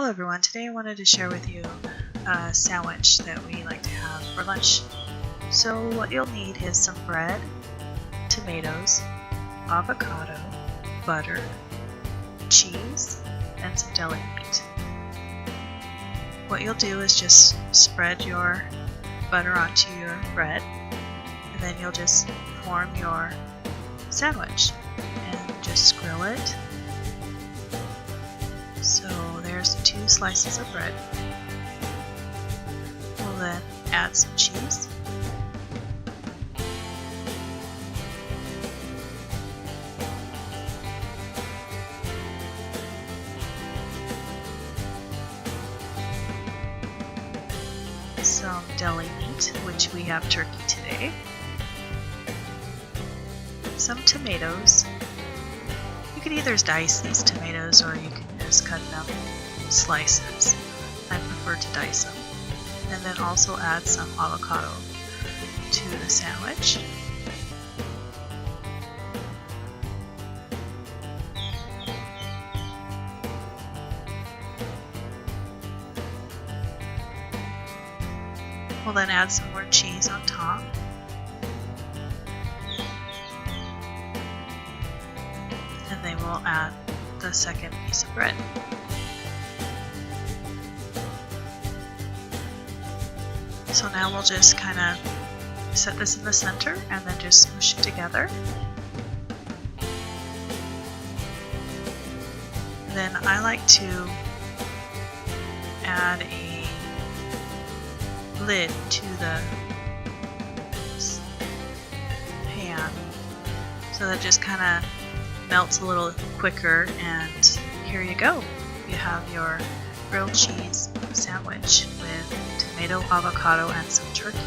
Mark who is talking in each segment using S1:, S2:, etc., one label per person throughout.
S1: Hello everyone, today I wanted to share with you a sandwich that we like to have for lunch. So what you'll need is some bread, tomatoes, avocado, butter, cheese, and some deli meat. What you'll do is just spread your butter onto your bread, and then you'll just form your sandwich and just grill it. So there's 2 slices of bread. We'll then add some cheese. Some deli meat, which we have turkey today. Some tomatoes. You can either dice these tomatoes or you can just cut them in slices. I prefer to dice them. And then also add some avocado to the sandwich. We'll then add some more cheese on top. And then we'll add the second piece of bread. So now we'll just kind of set this in the center and then just smush it together. And then I like to add a lid to the pan so that it just kind of melts a little quicker, and here you go. You have your grilled cheese sandwich with tomato, avocado, and some turkey.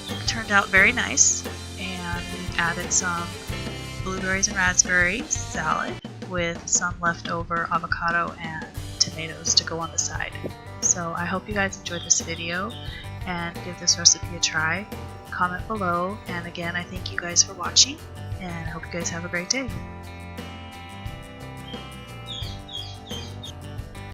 S1: It turned out very nice, and we've added some blueberries and raspberries salad with some leftover avocado and tomatoes to go on the side. So I hope you guys enjoyed this video and give this recipe a try. Comment below, and again I thank you guys for watching, and I hope you guys have a great day.